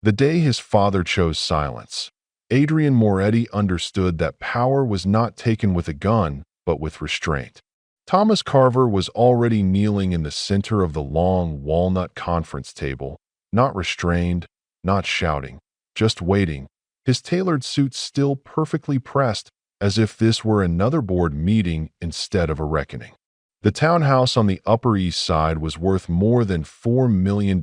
The day his father chose silence, Adrian Moretti understood that power was not taken with a gun, but with restraint. Thomas Carver was already kneeling in the center of the long walnut conference table, not restrained, not shouting, just waiting, his tailored suit still perfectly pressed, as if this were another board meeting instead of a reckoning. The townhouse on the Upper East Side was worth more than $4 million,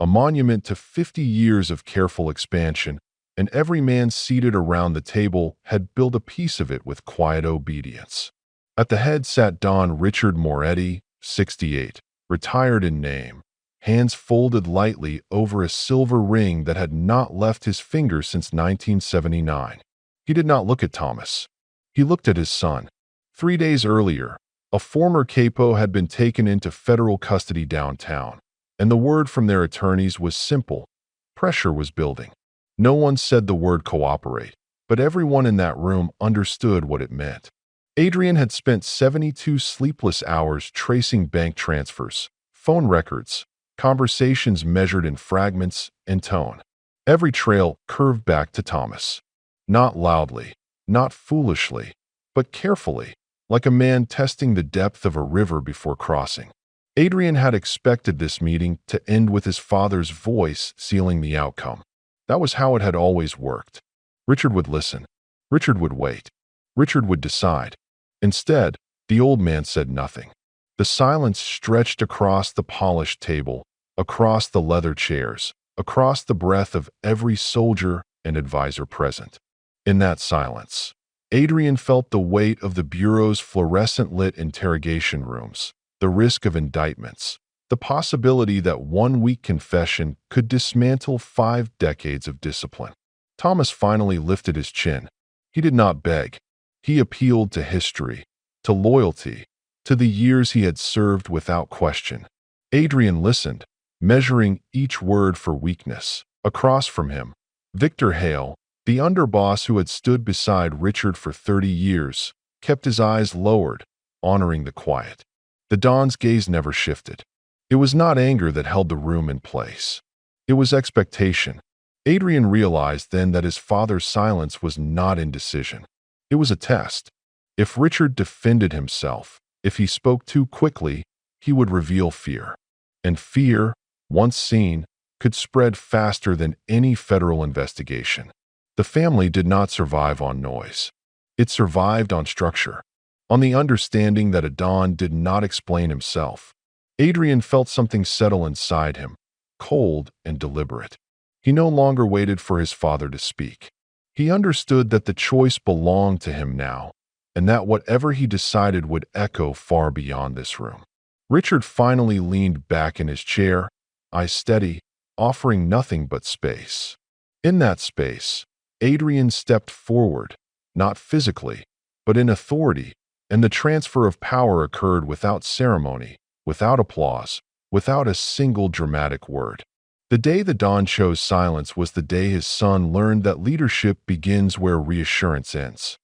a monument to 50 years of careful expansion, and every man seated around the table had built a piece of it with quiet obedience. At the head sat Don Richard Moretti, 68, retired in name, hands folded lightly over a silver ring that had not left his finger since 1979. He did not look at Thomas. He looked at his son. 3 days earlier, a former capo had been taken into federal custody downtown, and the word from their attorneys was simple: pressure was building. No one said the word cooperate, but everyone in that room understood what it meant. Adrian had spent 72 sleepless hours tracing bank transfers, phone records, conversations measured in fragments and tone. Every trail curved back to Thomas. Not loudly, not foolishly, but carefully, like a man testing the depth of a river before crossing. Adrian had expected this meeting to end with his father's voice sealing the outcome. That was how it had always worked. Richard would listen. Richard would wait. Richard would decide. Instead, the old man said nothing. The silence stretched across the polished table, across the leather chairs, across the breath of every soldier and advisor present. In that silence, Adrian felt the weight of the Bureau's fluorescent-lit interrogation rooms, the risk of indictments, the possibility that one weak confession could dismantle 5 decades of discipline. Thomas finally lifted his chin. He did not beg. He appealed to history, to loyalty, to the years he had served without question. Adrian listened, measuring each word for weakness. Across from him, Victor Hale, the underboss who had stood beside Richard for 30 years, kept his eyes lowered, honoring the quiet. The Don's gaze never shifted. It was not anger that held the room in place. It was expectation. Adrian realized then that his father's silence was not indecision. It was a test. If Richard defended himself, if he spoke too quickly, he would reveal fear. And fear, once seen, could spread faster than any federal investigation. The family did not survive on noise. It survived on structure, on the understanding that a Don did not explain himself. Adrian felt something settle inside him, cold and deliberate. He no longer waited for his father to speak. He understood that the choice belonged to him now, and that whatever he decided would echo far beyond this room. Richard finally leaned back in his chair, eyes steady, offering nothing but space. In that space, Adrian stepped forward, not physically, but in authority, and the transfer of power occurred without ceremony, without applause, without a single dramatic word. The day the Don chose silence was the day his son learned that leadership begins where reassurance ends.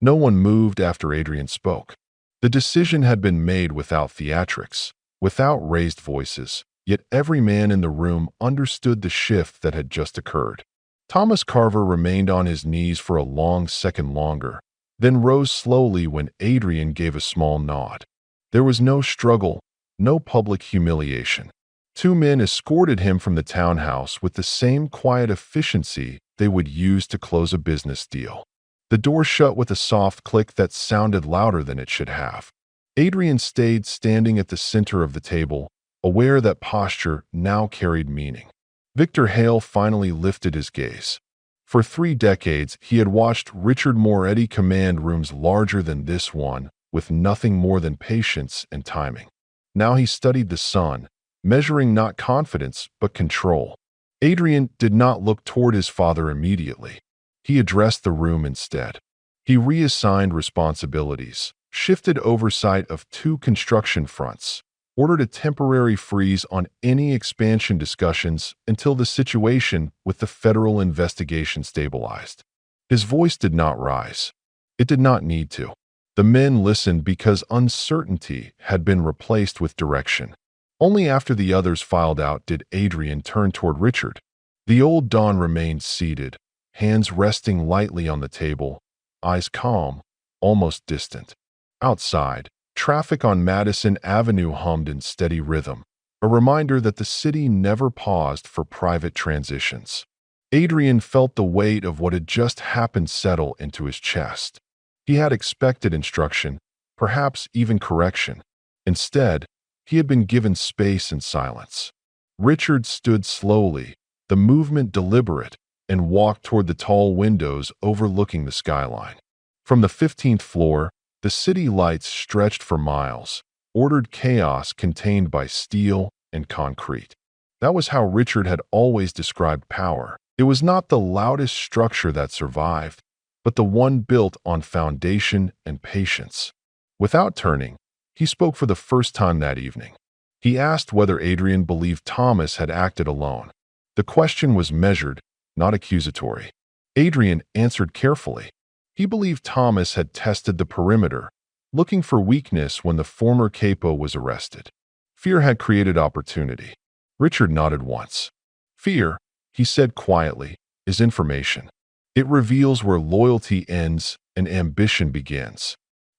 No one moved after Adrian spoke. The decision had been made without theatrics, without raised voices, yet every man in the room understood the shift that had just occurred. Thomas Carver remained on his knees for a long second longer, then rose slowly when Adrian gave a small nod. There was no struggle, no public humiliation. 2 men escorted him from the townhouse with the same quiet efficiency they would use to close a business deal. The door shut with a soft click that sounded louder than it should have. Adrian stayed standing at the center of the table, aware that posture now carried meaning. Victor Hale finally lifted his gaze. For 3 decades, he had watched Richard Moretti command rooms larger than this one, with nothing more than patience and timing. Now he studied the son, measuring not confidence but control. Adrian did not look toward his father immediately. He addressed the room instead. He reassigned responsibilities, shifted oversight of 2 construction fronts, ordered a temporary freeze on any expansion discussions until the situation with the federal investigation stabilized. His voice did not rise. It did not need to. The men listened because uncertainty had been replaced with direction. Only after the others filed out did Adrian turn toward Richard. The old Don remained seated, hands resting lightly on the table, eyes calm, almost distant. Outside, traffic on Madison Avenue hummed in steady rhythm, a reminder that the city never paused for private transitions. Adrian felt the weight of what had just happened settle into his chest. He had expected instruction, perhaps even correction. Instead, he had been given space and silence. Richard stood slowly, the movement deliberate, and walked toward the tall windows overlooking the skyline. From the 15th floor, the city lights stretched for miles, ordered chaos contained by steel and concrete. That was how Richard had always described power. It was not the loudest structure that survived, but the one built on foundation and patience. Without turning, he spoke for the first time that evening. He asked whether Adrian believed Thomas had acted alone. The question was measured, not accusatory. Adrian answered carefully. He believed Thomas had tested the perimeter, looking for weakness when the former capo was arrested. Fear had created opportunity. Richard nodded once. Fear, he said quietly, is information. It reveals where loyalty ends and ambition begins.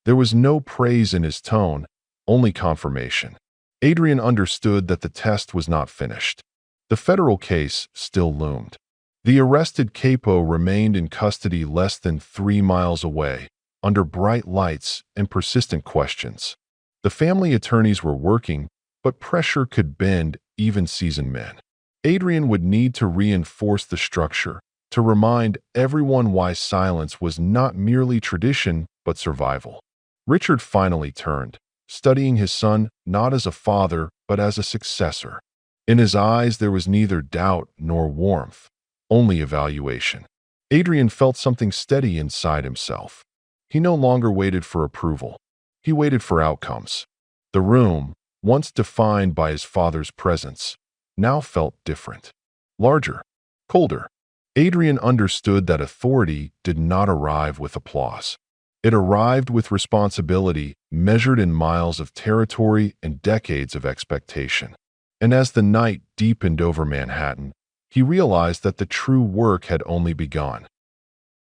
There was no praise in his tone, only confirmation. Adrian understood that the test was not finished. The federal case still loomed. The arrested capo remained in custody less than 3 miles away, under bright lights and persistent questions. The family attorneys were working, but pressure could bend even seasoned men. Adrian would need to reinforce the structure, to remind everyone why silence was not merely tradition but survival. Richard finally turned, studying his son not as a father but as a successor. In his eyes there was neither doubt nor warmth, only evaluation. Adrian felt something steady inside himself. He no longer waited for approval. He waited for outcomes. The room, once defined by his father's presence, now felt different. Larger, colder. Adrian understood that authority did not arrive with applause. It arrived with responsibility measured in miles of territory and decades of expectation. And as the night deepened over Manhattan, he realized that the true work had only begun.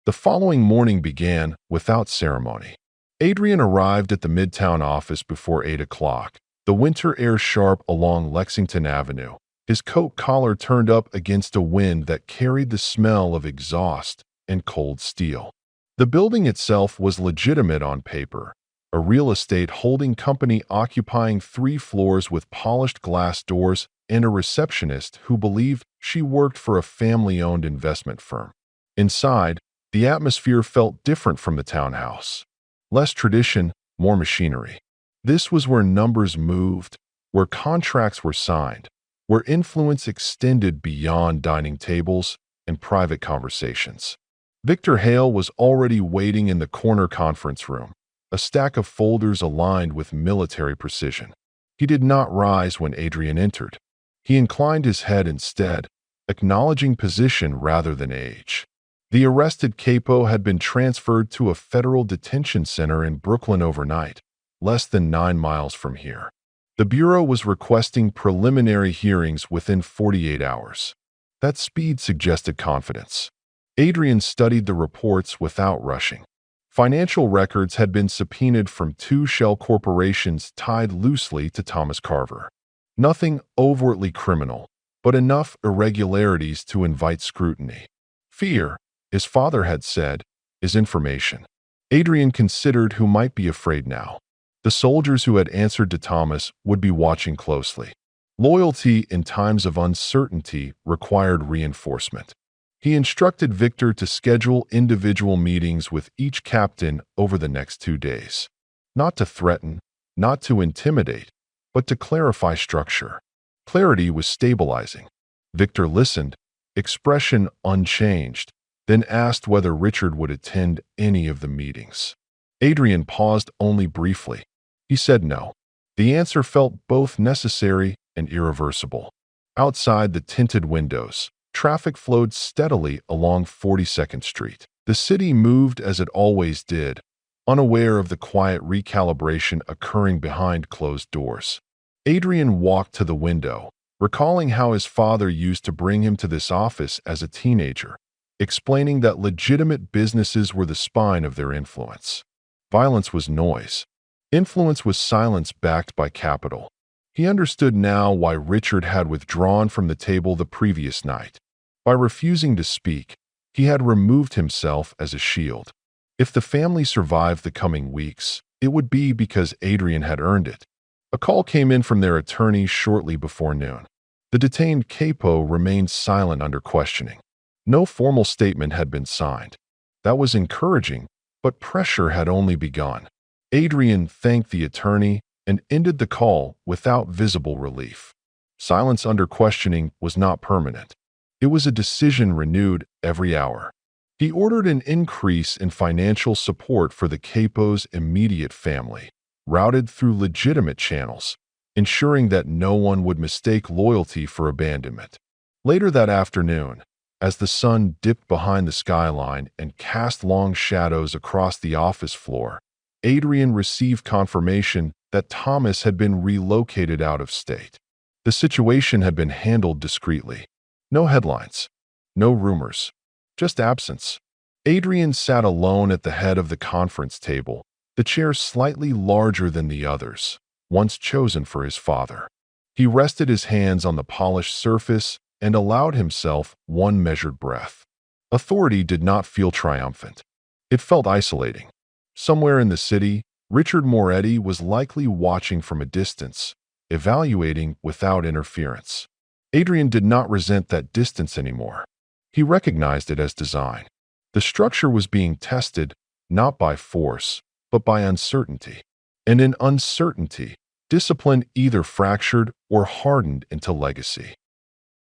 The following morning began without ceremony. Adrian arrived at the Midtown office before 8 o'clock, the winter air sharp along Lexington Avenue, his coat collar turned up against a wind that carried the smell of exhaust and cold steel. The building itself was legitimate on paper, a real estate holding company occupying 3 floors with polished glass doors and a receptionist who believed she worked for a family-owned investment firm. Inside, the atmosphere felt different from the townhouse. Less tradition, more machinery. This was where numbers moved, where contracts were signed, where influence extended beyond dining tables and private conversations. Victor Hale was already waiting in the corner conference room, a stack of folders aligned with military precision. He did not rise when Adrian entered. He inclined his head instead, acknowledging position rather than age. The arrested capo had been transferred to a federal detention center in Brooklyn overnight, less than 9 miles from here. The Bureau was requesting preliminary hearings within 48 hours. That speed suggested confidence. Adrian studied the reports without rushing. Financial records had been subpoenaed from 2 shell corporations tied loosely to Thomas Carver. Nothing overtly criminal, but enough irregularities to invite scrutiny. Fear, his father had said, is information. Adrian considered who might be afraid now. The soldiers who had answered to Thomas would be watching closely. Loyalty in times of uncertainty required reinforcement. He instructed Victor to schedule individual meetings with each captain over the next 2 days. Not to threaten, not to intimidate, but to clarify structure. Clarity was stabilizing. Victor listened, expression unchanged, then asked whether Richard would attend any of the meetings. Adrian paused only briefly. He said no. The answer felt both necessary and irreversible. Outside the tinted windows, traffic flowed steadily along 42nd Street. The city moved as it always did, unaware of the quiet recalibration occurring behind closed doors. Adrian walked to the window, recalling how his father used to bring him to this office as a teenager, explaining that legitimate businesses were the spine of their influence. Violence was noise. Influence was silence backed by capital. He understood now why Richard had withdrawn from the table the previous night. By refusing to speak, he had removed himself as a shield. If the family survived the coming weeks, it would be because Adrian had earned it. A call came in from their attorney shortly before noon. The detained capo remained silent under questioning. No formal statement had been signed. That was encouraging, but pressure had only begun. Adrian thanked the attorney and ended the call without visible relief. Silence under questioning was not permanent. It was a decision renewed every hour. He ordered an increase in financial support for the capo's immediate family, routed through legitimate channels, ensuring that no one would mistake loyalty for abandonment. Later that afternoon, as the sun dipped behind the skyline and cast long shadows across the office floor, Adrian received confirmation that Thomas had been relocated out of state. The situation had been handled discreetly. No headlines, no rumors, just absence. Adrian sat alone at the head of the conference table, the chair slightly larger than the others, once chosen for his father. He rested his hands on the polished surface and allowed himself one measured breath. Authority did not feel triumphant. It felt isolating. Somewhere in the city, Richard Moretti was likely watching from a distance, evaluating without interference. Adrian did not resent that distance anymore. He recognized it as design. The structure was being tested not by force, but by uncertainty. And in uncertainty, discipline either fractured or hardened into legacy.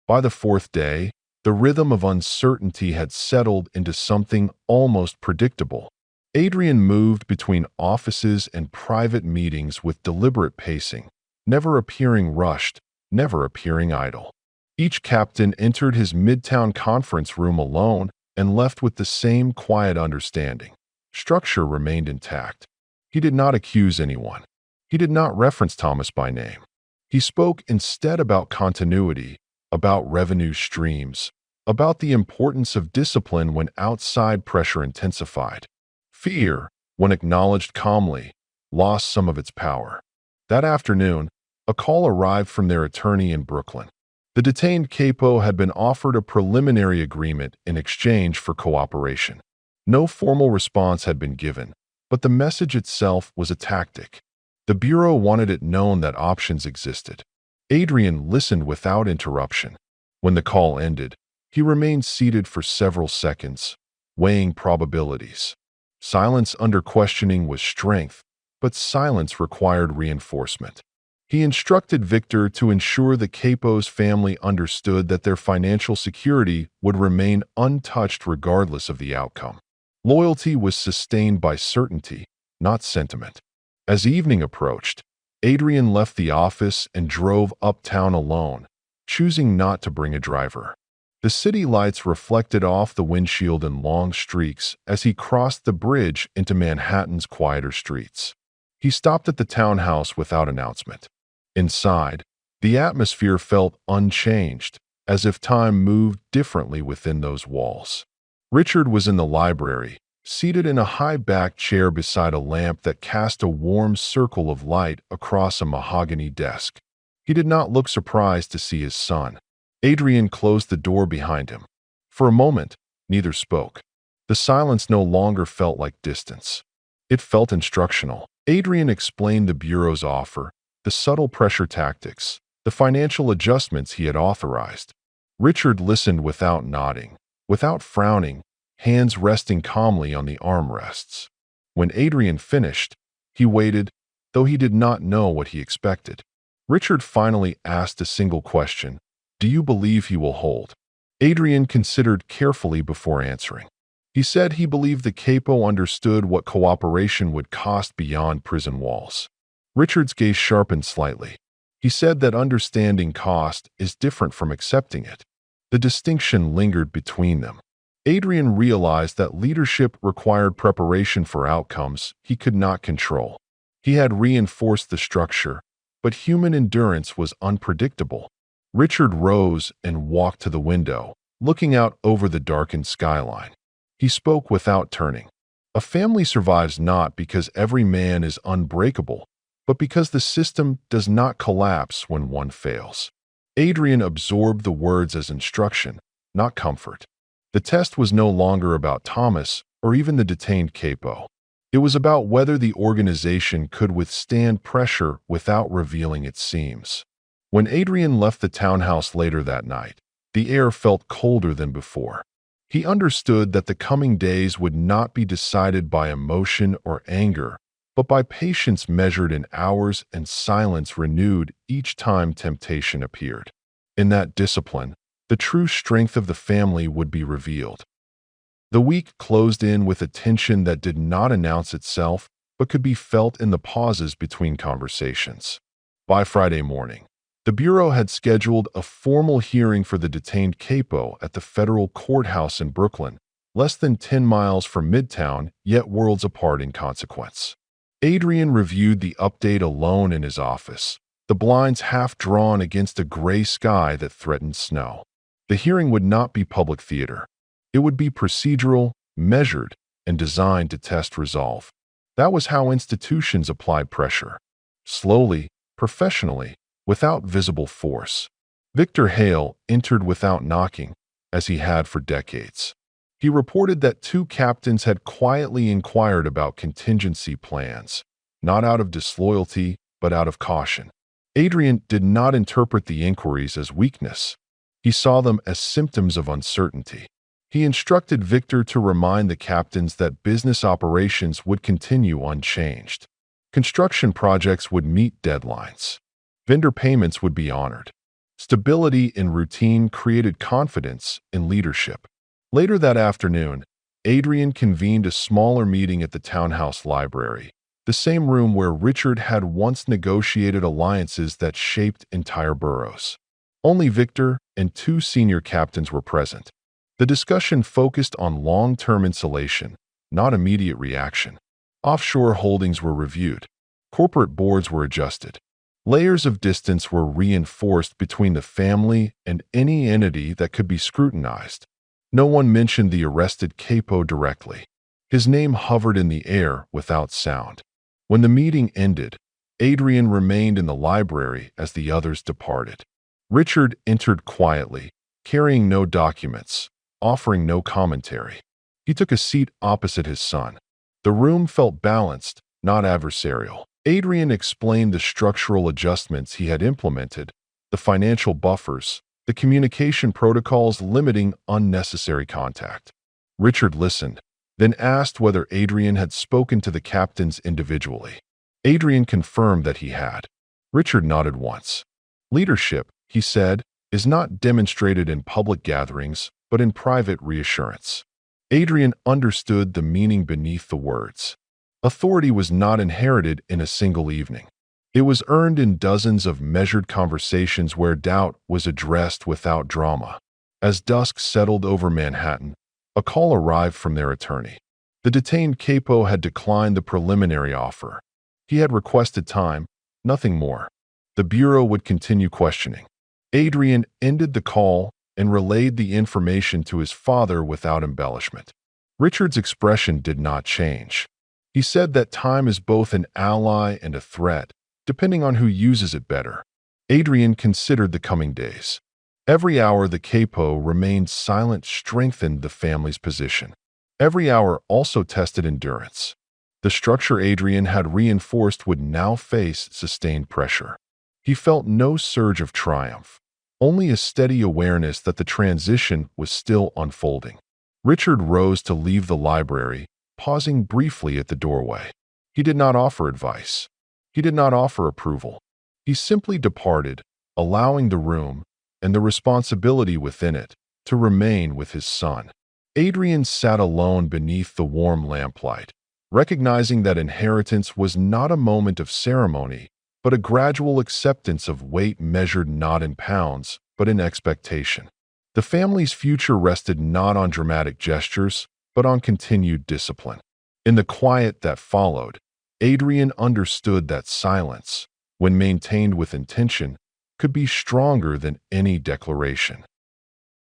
By the fourth day, the rhythm of uncertainty had settled into something almost predictable. Adrian moved between offices and private meetings with deliberate pacing, never appearing rushed, never appearing idle. Each captain entered his midtown conference room alone and left with the same quiet understanding. Structure remained intact. He did not accuse anyone. He did not reference Thomas by name. He spoke instead about continuity, about revenue streams, about the importance of discipline when outside pressure intensified. Fear, when acknowledged calmly, lost some of its power. That afternoon, a call arrived from their attorney in Brooklyn. The detained capo had been offered a preliminary agreement in exchange for cooperation. No formal response had been given, but the message itself was a tactic. The Bureau wanted it known that options existed. Adrian listened without interruption. When the call ended, he remained seated for several seconds, weighing probabilities. Silence under questioning was strength, but silence required reinforcement. He instructed Victor to ensure the capo's family understood that their financial security would remain untouched regardless of the outcome. Loyalty was sustained by certainty, not sentiment. As evening approached, Adrian left the office and drove uptown alone, choosing not to bring a driver. The city lights reflected off the windshield in long streaks as he crossed the bridge into Manhattan's quieter streets. He stopped at the townhouse without announcement. Inside, the atmosphere felt unchanged, as if time moved differently within those walls. Richard was in the library, seated in a high-backed chair beside a lamp that cast a warm circle of light across a mahogany desk. He did not look surprised to see his son. Adrian closed the door behind him. For a moment, neither spoke. The silence no longer felt like distance. It felt instructional. Adrian explained the Bureau's offer, the subtle pressure tactics, the financial adjustments he had authorized. Richard listened without nodding, without frowning, hands resting calmly on the armrests. When Adrian finished, he waited, though he did not know what he expected. Richard finally asked a single question: "Do you believe he will hold?" Adrian considered carefully before answering. He said he believed the capo understood what cooperation would cost beyond prison walls. Richard's gaze sharpened slightly. He said that understanding cost is different from accepting it. The distinction lingered between them. Adrian realized that leadership required preparation for outcomes he could not control. He had reinforced the structure, but human endurance was unpredictable. Richard rose and walked to the window, looking out over the darkened skyline. He spoke without turning. A family survives not because every man is unbreakable, but because the system does not collapse when one fails. Adrian absorbed the words as instruction, not comfort. The test was no longer about Thomas or even the detained capo. It was about whether the organization could withstand pressure without revealing its seams. When Adrian left the townhouse later that night, the air felt colder than before. He understood that the coming days would not be decided by emotion or anger, but by patience measured in hours and silence renewed each time temptation appeared. In that discipline, the true strength of the family would be revealed. The week closed in with a tension that did not announce itself, but could be felt in the pauses between conversations. By Friday morning, the Bureau had scheduled a formal hearing for the detained capo at the federal courthouse in Brooklyn, less than 10 miles from Midtown, yet worlds apart in consequence. Adrian reviewed the update alone in his office, the blinds half drawn against a gray sky that threatened snow. The hearing would not be public theater. It would be procedural, measured, and designed to test resolve. That was how institutions applied pressure. Slowly, professionally, without visible force. Victor Hale entered without knocking, as he had for decades. He reported that two captains had quietly inquired about contingency plans, not out of disloyalty, but out of caution. Adrian did not interpret the inquiries as weakness. He saw them as symptoms of uncertainty. He instructed Victor to remind the captains that business operations would continue unchanged. Construction projects would meet deadlines. Vendor payments would be honored. Stability in routine created confidence in leadership. Later that afternoon, Adrian convened a smaller meeting at the townhouse library, the same room where Richard had once negotiated alliances that shaped entire boroughs. Only Victor and two senior captains were present. The discussion focused on long-term insulation, not immediate reaction. Offshore holdings were reviewed. Corporate boards were adjusted. Layers of distance were reinforced between the family and any entity that could be scrutinized. No one mentioned the arrested capo directly. His name hovered in the air without sound. When the meeting ended, Adrian remained in the library as the others departed. Richard entered quietly, carrying no documents, offering no commentary. He took a seat opposite his son. The room felt balanced, not adversarial. Adrian explained the structural adjustments he had implemented, the financial buffers, the communication protocols limiting unnecessary contact. Richard listened, then asked whether Adrian had spoken to the captains individually. Adrian confirmed that he had. Richard nodded once. Leadership, he said, is not demonstrated in public gatherings, but in private reassurance. Adrian understood the meaning beneath the words. Authority was not inherited in a single evening. It was earned in dozens of measured conversations where doubt was addressed without drama. As dusk settled over Manhattan, a call arrived from their attorney. The detained capo had declined the preliminary offer. He had requested time, nothing more. The Bureau would continue questioning. Adrian ended the call and relayed the information to his father without embellishment. Richard's expression did not change. He said that time is both an ally and a threat, depending on who uses it better. Adrian considered the coming days. Every hour the capo remained silent strengthened the family's position. Every hour also tested endurance. The structure Adrian had reinforced would now face sustained pressure. He felt no surge of triumph, only a steady awareness that the transition was still unfolding. Richard rose to leave the library, pausing briefly at the doorway. He did not offer advice. He did not offer approval. He simply departed, allowing the room, and the responsibility within it, to remain with his son. Adrian sat alone beneath the warm lamplight, recognizing that inheritance was not a moment of ceremony, but a gradual acceptance of weight measured not in pounds, but in expectation. The family's future rested not on dramatic gestures, but on continued discipline. In the quiet that followed, Adrian understood that silence, when maintained with intention, could be stronger than any declaration.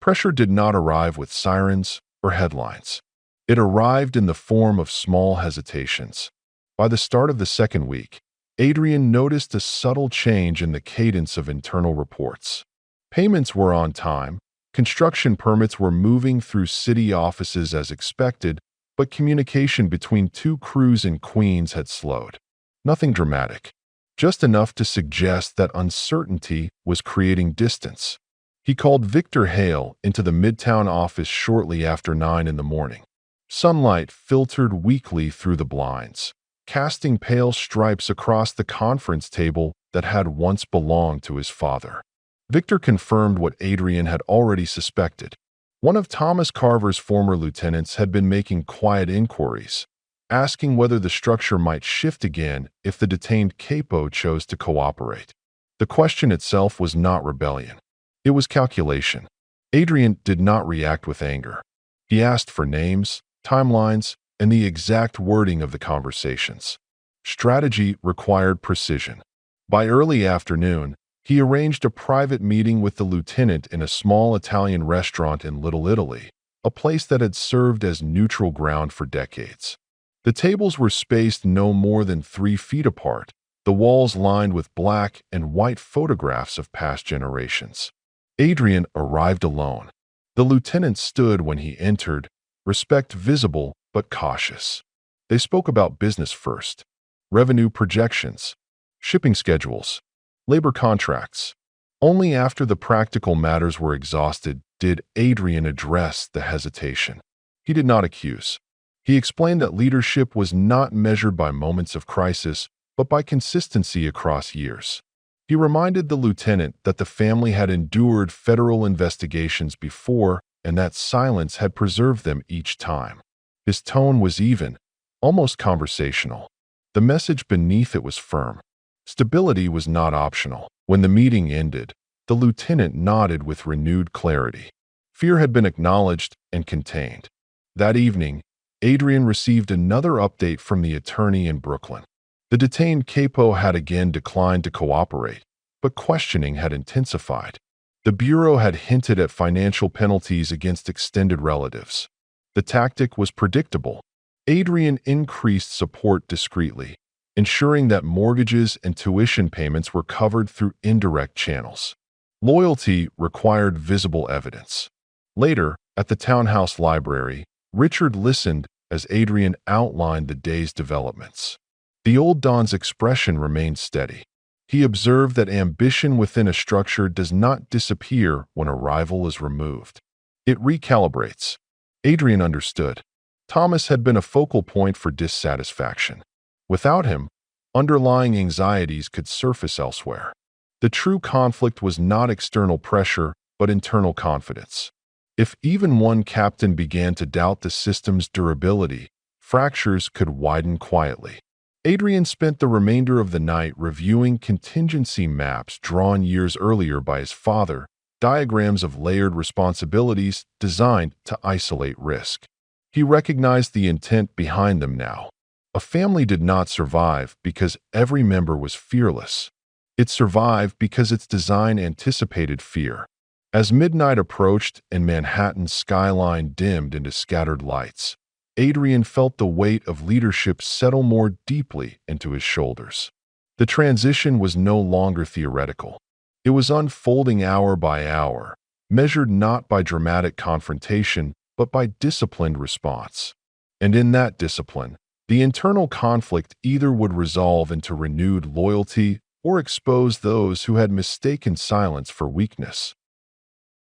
Pressure did not arrive with sirens or headlines. It arrived in the form of small hesitations. By the start of the second week, Adrian noticed a subtle change in the cadence of internal reports. Payments were on time, construction permits were moving through city offices as expected, but communication between two crews in Queens had slowed. Nothing dramatic, just enough to suggest that uncertainty was creating distance. He called Victor Hale into the Midtown office shortly after 9 in the morning. Sunlight filtered weakly through the blinds, casting pale stripes across the conference table that had once belonged to his father. Victor confirmed what Adrian had already suspected. One of Thomas Carver's former lieutenants had been making quiet inquiries, asking whether the structure might shift again if the detained capo chose to cooperate. The question itself was not rebellion. It was calculation. Adrian did not react with anger. He asked for names, timelines, and the exact wording of the conversations. Strategy required precision. By early afternoon, he arranged a private meeting with the lieutenant in a small Italian restaurant in Little Italy, a place that had served as neutral ground for decades. The tables were spaced no more than 3 feet apart, the walls lined with black and white photographs of past generations. Adrian arrived alone. The lieutenant stood when he entered, respect visible but cautious. They spoke about business first, revenue projections, shipping schedules, labor contracts. Only after the practical matters were exhausted did Adrian address the hesitation. He did not accuse. He explained that leadership was not measured by moments of crisis, but by consistency across years. He reminded the lieutenant that the family had endured federal investigations before and that silence had preserved them each time. His tone was even, almost conversational. The message beneath it was firm. Stability was not optional. When the meeting ended, the lieutenant nodded with renewed clarity. Fear had been acknowledged and contained. That evening, Adrian received another update from the attorney in Brooklyn. The detained capo had again declined to cooperate, but questioning had intensified. The Bureau had hinted at financial penalties against extended relatives. The tactic was predictable. Adrian increased support discreetly, ensuring that mortgages and tuition payments were covered through indirect channels. Loyalty required visible evidence. Later, at the townhouse library, Richard listened as Adrian outlined the day's developments. The old Don's expression remained steady. He observed that ambition within a structure does not disappear when a rival is removed. It recalibrates. Adrian understood. Thomas had been a focal point for dissatisfaction. Without him, underlying anxieties could surface elsewhere. The true conflict was not external pressure, but internal confidence. If even one captain began to doubt the system's durability, fractures could widen quietly. Adrian spent the remainder of the night reviewing contingency maps drawn years earlier by his father, diagrams of layered responsibilities designed to isolate risk. He recognized the intent behind them now. A family did not survive because every member was fearless. It survived because its design anticipated fear. As midnight approached and Manhattan's skyline dimmed into scattered lights, Adrian felt the weight of leadership settle more deeply into his shoulders. The transition was no longer theoretical. It was unfolding hour by hour, measured not by dramatic confrontation, but by disciplined response. And in that discipline, the internal conflict either would resolve into renewed loyalty or expose those who had mistaken silence for weakness.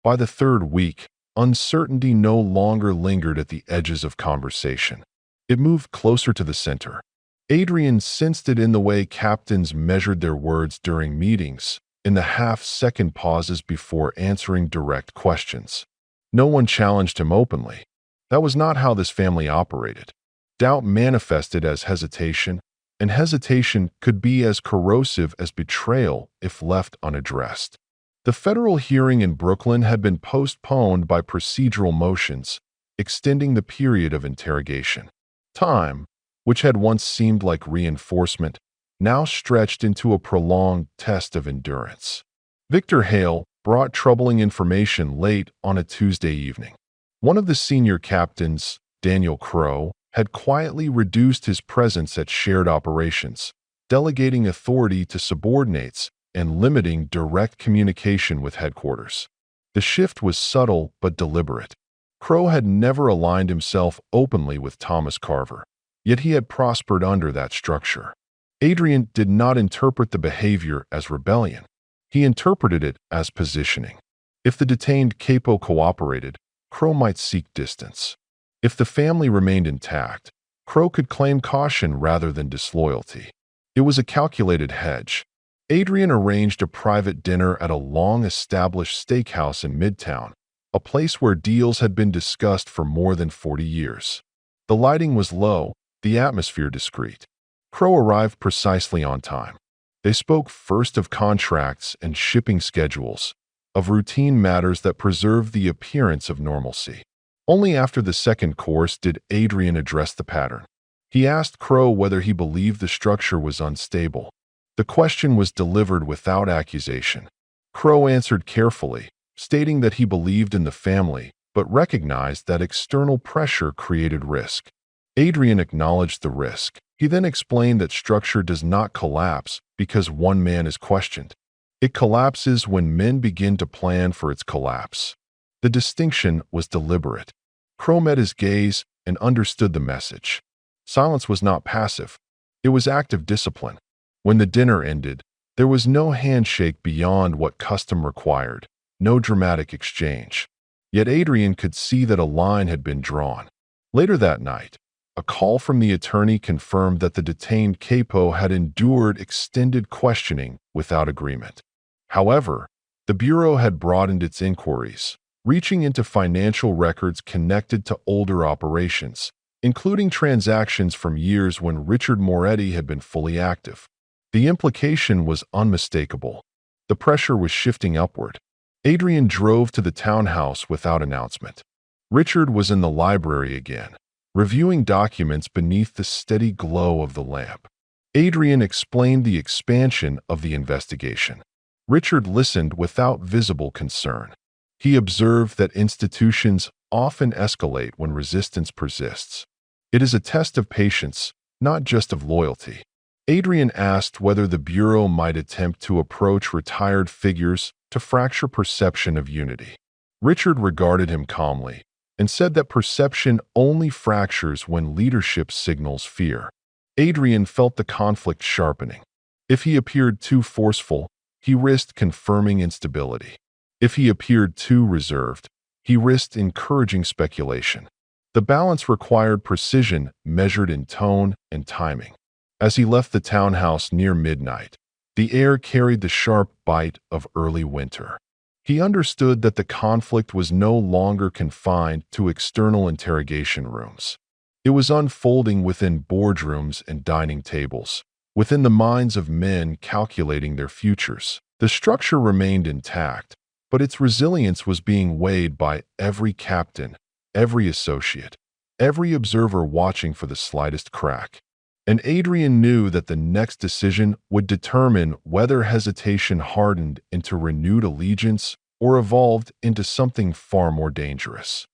By the third week, uncertainty no longer lingered at the edges of conversation. It moved closer to the center. Adrian sensed it in the way captains measured their words during meetings, in the half-second pauses before answering direct questions. No one challenged him openly. That was not how this family operated. Doubt manifested as hesitation, and hesitation could be as corrosive as betrayal if left unaddressed. The federal hearing in Brooklyn had been postponed by procedural motions, extending the period of interrogation. Time, which had once seemed like reinforcement, now stretched into a prolonged test of endurance. Victor Hale brought troubling information late on a Tuesday evening. One of the senior captains, Daniel Crow, had quietly reduced his presence at shared operations, delegating authority to subordinates and limiting direct communication with headquarters. The shift was subtle but deliberate. Crow had never aligned himself openly with Thomas Carver, yet he had prospered under that structure. Adrian did not interpret the behavior as rebellion. He interpreted it as positioning. If the detained capo cooperated, Crow might seek distance. If the family remained intact, Crow could claim caution rather than disloyalty. It was a calculated hedge. Adrian arranged a private dinner at a long-established steakhouse in Midtown, a place where deals had been discussed for more than 40 years. The lighting was low, the atmosphere discreet. Crow arrived precisely on time. They spoke first of contracts and shipping schedules, of routine matters that preserved the appearance of normalcy. Only after the second course did Adrian address the pattern. He asked Crow whether he believed the structure was unstable. The question was delivered without accusation. Crow answered carefully, stating that he believed in the family, but recognized that external pressure created risk. Adrian acknowledged the risk. He then explained that structure does not collapse because one man is questioned. It collapses when men begin to plan for its collapse. The distinction was deliberate. Crow met his gaze and understood the message. Silence was not passive. It was active discipline. When the dinner ended, there was no handshake beyond what custom required, no dramatic exchange. Yet Adrian could see that a line had been drawn. Later that night, a call from the attorney confirmed that the detained capo had endured extended questioning without agreement. However, the Bureau had broadened its inquiries, reaching into financial records connected to older operations, including transactions from years when Richard Moretti had been fully active. The implication was unmistakable. The pressure was shifting upward. Adrian drove to the townhouse without announcement. Richard was in the library again, reviewing documents beneath the steady glow of the lamp. Adrian explained the expansion of the investigation. Richard listened without visible concern. He observed that institutions often escalate when resistance persists. It is a test of patience, not just of loyalty. Adrian asked whether the Bureau might attempt to approach retired figures to fracture perception of unity. Richard regarded him calmly and said that perception only fractures when leadership signals fear. Adrian felt the conflict sharpening. If he appeared too forceful, he risked confirming instability. If he appeared too reserved, he risked encouraging speculation. The balance required precision measured in tone and timing. As he left the townhouse near midnight, the air carried the sharp bite of early winter. He understood that the conflict was no longer confined to external interrogation rooms. It was unfolding within boardrooms and dining tables, within the minds of men calculating their futures. The structure remained intact, but its resilience was being weighed by every captain, every associate, every observer watching for the slightest crack. And Adrian knew that the next decision would determine whether hesitation hardened into renewed allegiance or evolved into something far more dangerous.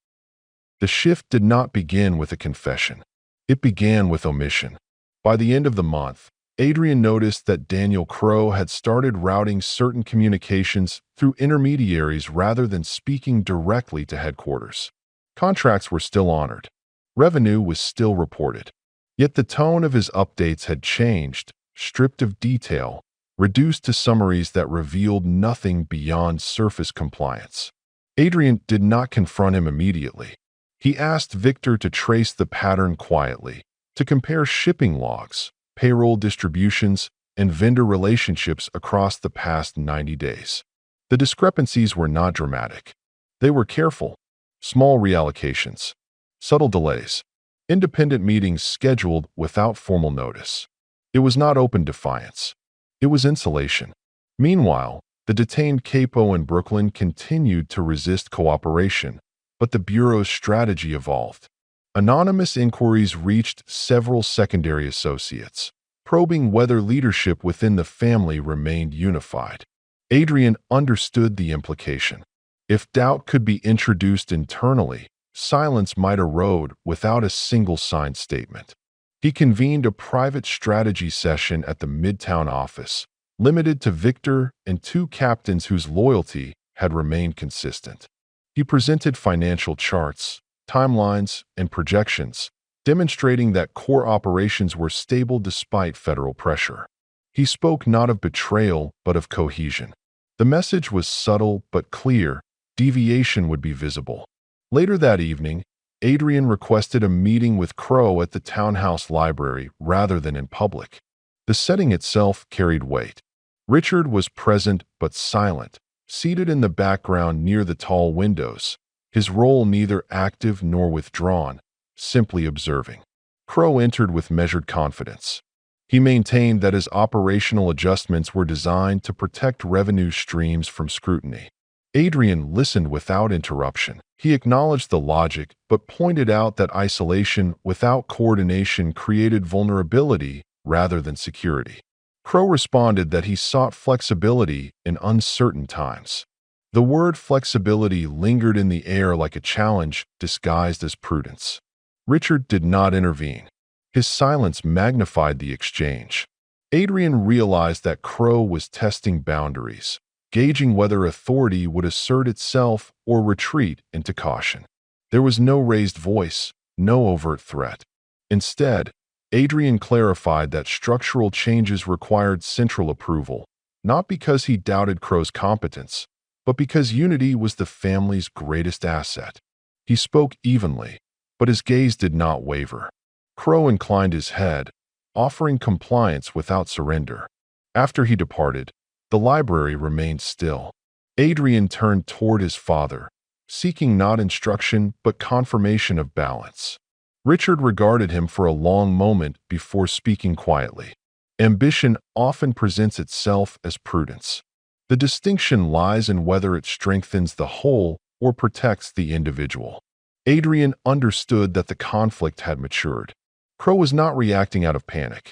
The shift did not begin with a confession. It began with omission. By the end of the month, Adrian noticed that Daniel Crow had started routing certain communications through intermediaries rather than speaking directly to headquarters. Contracts were still honored. Revenue was still reported. Yet the tone of his updates had changed, stripped of detail, reduced to summaries that revealed nothing beyond surface compliance. Adrian did not confront him immediately. He asked Victor to trace the pattern quietly, to compare shipping logs, payroll distributions, and vendor relationships across the past 90 days. The discrepancies were not dramatic. They were careful, small reallocations, subtle delays, independent meetings scheduled without formal notice. It was not open defiance. It was insulation. Meanwhile, the detained capo in Brooklyn continued to resist cooperation, but the Bureau's strategy evolved. Anonymous inquiries reached several secondary associates, probing whether leadership within the family remained unified. Adrian understood the implication. If doubt could be introduced internally, silence might erode without a single signed statement. He convened a private strategy session at the Midtown office, limited to Victor and two captains whose loyalty had remained consistent. He presented financial charts, timelines, and projections, demonstrating that core operations were stable despite federal pressure. He spoke not of betrayal, but of cohesion. The message was subtle but clear: deviation would be visible. Later that evening, Adrian requested a meeting with Crow at the townhouse library rather than in public. The setting itself carried weight. Richard was present but silent, seated in the background near the tall windows, his role neither active nor withdrawn, simply observing. Crow entered with measured confidence. He maintained that his operational adjustments were designed to protect revenue streams from scrutiny. Adrian listened without interruption. He acknowledged the logic, but pointed out that isolation without coordination created vulnerability rather than security. Crow responded that he sought flexibility in uncertain times. The word flexibility lingered in the air like a challenge disguised as prudence. Richard did not intervene. His silence magnified the exchange. Adrian realized that Crow was testing boundaries, gauging whether authority would assert itself or retreat into caution. There was no raised voice, no overt threat. Instead, Adrian clarified that structural changes required central approval, not because he doubted Crow's competence, but because unity was the family's greatest asset. He spoke evenly, but his gaze did not waver. Crow inclined his head, offering compliance without surrender. After he departed, the library remained still. Adrian turned toward his father, seeking not instruction but confirmation of balance. Richard regarded him for a long moment before speaking quietly. Ambition often presents itself as prudence. The distinction lies in whether it strengthens the whole or protects the individual. Adrian understood that the conflict had matured. Crow was not reacting out of panic.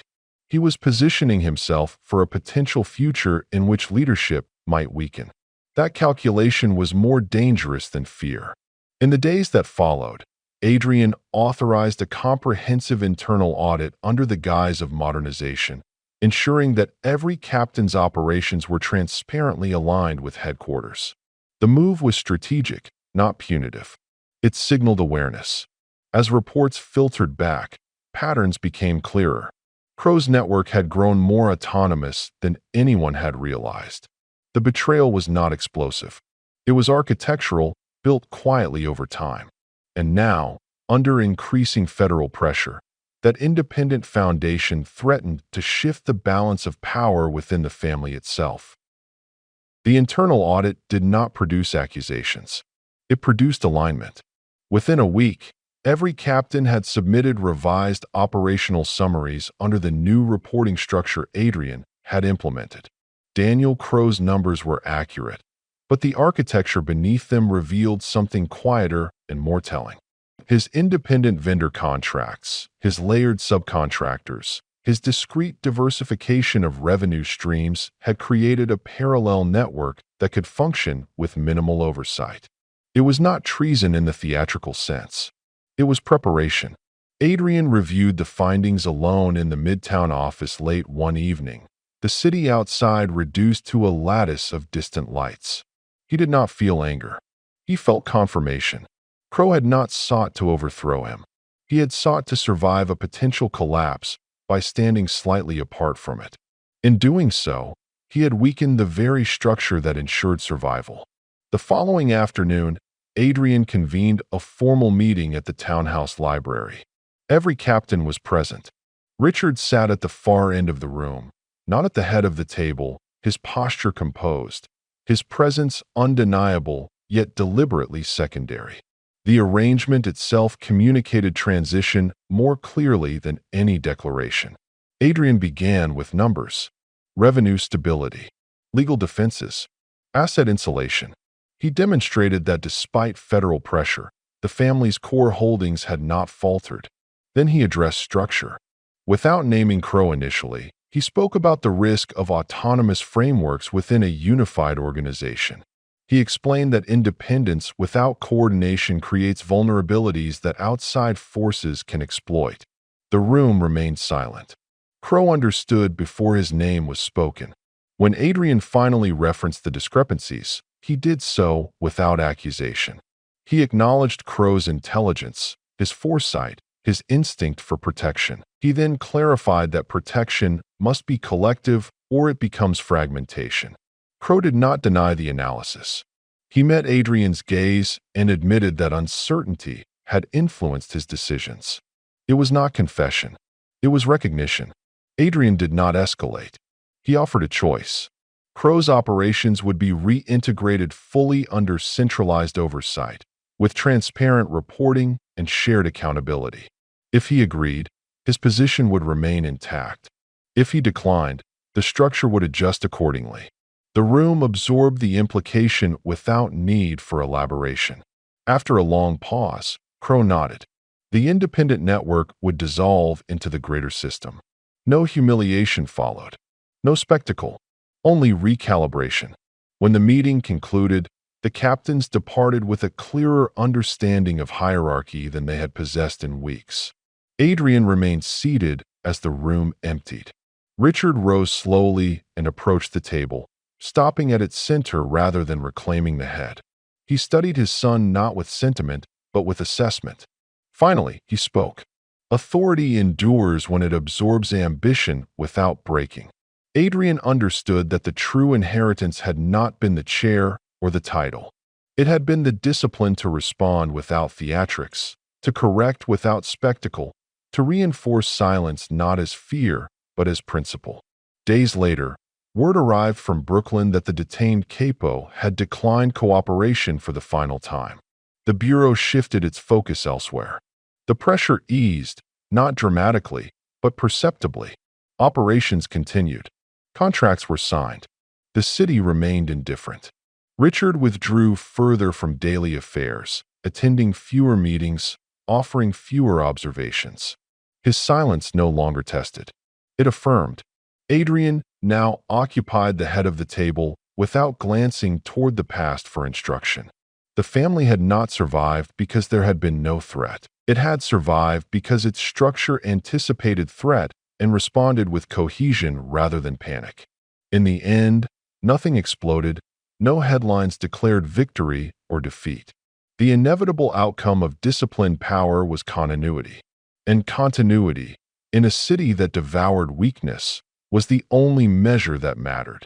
He was positioning himself for a potential future in which leadership might weaken. That calculation was more dangerous than fear. In the days that followed, Adrian authorized a comprehensive internal audit under the guise of modernization, ensuring that every captain's operations were transparently aligned with headquarters. The move was strategic, not punitive. It signaled awareness. As reports filtered back, patterns became clearer. Crow's network had grown more autonomous than anyone had realized. The betrayal was not explosive. It was architectural, built quietly over time. And now, under increasing federal pressure, that independent foundation threatened to shift the balance of power within the family itself. The internal audit did not produce accusations. It produced alignment. Within a week, every captain had submitted revised operational summaries under the new reporting structure Adrian had implemented. Daniel Crow's numbers were accurate, but the architecture beneath them revealed something quieter and more telling. His independent vendor contracts, his layered subcontractors, his discrete diversification of revenue streams had created a parallel network that could function with minimal oversight. It was not treason in the theatrical sense. It was preparation. Adrian reviewed the findings alone in the Midtown office late one evening, the city outside reduced to a lattice of distant lights. He did not feel anger. He felt confirmation. Crow had not sought to overthrow him. He had sought to survive a potential collapse by standing slightly apart from it. In doing so, he had weakened the very structure that ensured survival. The following afternoon, Adrian convened a formal meeting at the townhouse library. Every captain was present. Richard sat at the far end of the room, not at the head of the table, his posture composed, his presence undeniable yet deliberately secondary. The arrangement itself communicated transition more clearly than any declaration. Adrian began with numbers: revenue stability, legal defenses, asset insulation. He demonstrated that despite federal pressure, the family's core holdings had not faltered. Then he addressed structure. Without naming Crow initially, He spoke about the risk of autonomous frameworks within a unified organization. He explained that independence without coordination creates vulnerabilities that outside forces can exploit. The room remained silent. Crow understood before his name was spoken. When Adrian finally referenced the discrepancies, he did so without accusation. He acknowledged Crow's intelligence, his foresight, his instinct for protection. He then clarified that protection must be collective or it becomes fragmentation. Crow did not deny the analysis. He met Adrian's gaze and admitted that uncertainty had influenced his decisions. It was not confession. It was recognition. Adrian did not escalate. He offered a choice. Crow's operations would be reintegrated fully under centralized oversight, with transparent reporting and shared accountability. If he agreed, his position would remain intact. If he declined, the structure would adjust accordingly. The room absorbed the implication without need for elaboration. After a long pause, Crow nodded. The independent network would dissolve into the greater system. No humiliation followed. No spectacle. Only recalibration. When the meeting concluded, the captains departed with a clearer understanding of hierarchy than they had possessed in weeks. Adrian remained seated as the room emptied. Richard rose slowly and approached the table, stopping at its center rather than reclaiming the head. He studied his son not with sentiment, but with assessment. Finally, he spoke. Authority endures when it absorbs ambition without breaking. Adrian understood that the true inheritance had not been the chair or the title. It had been the discipline to respond without theatrics, to correct without spectacle, to reinforce silence not as fear, but as principle. Days later, word arrived from Brooklyn that the detained capo had declined cooperation for the final time. The Bureau shifted its focus elsewhere. The pressure eased, not dramatically, but perceptibly. Operations continued. Contracts were signed. The city remained indifferent. Richard withdrew further from daily affairs, attending fewer meetings, offering fewer observations. His silence no longer tested. It affirmed. Adrian now occupied the head of the table without glancing toward the past for instruction. The family had not survived because there had been no threat. It had survived because its structure anticipated threat and responded with cohesion rather than panic. In the end, nothing exploded, no headlines declared victory or defeat. The inevitable outcome of disciplined power was continuity. And continuity, in a city that devoured weakness, was the only measure that mattered.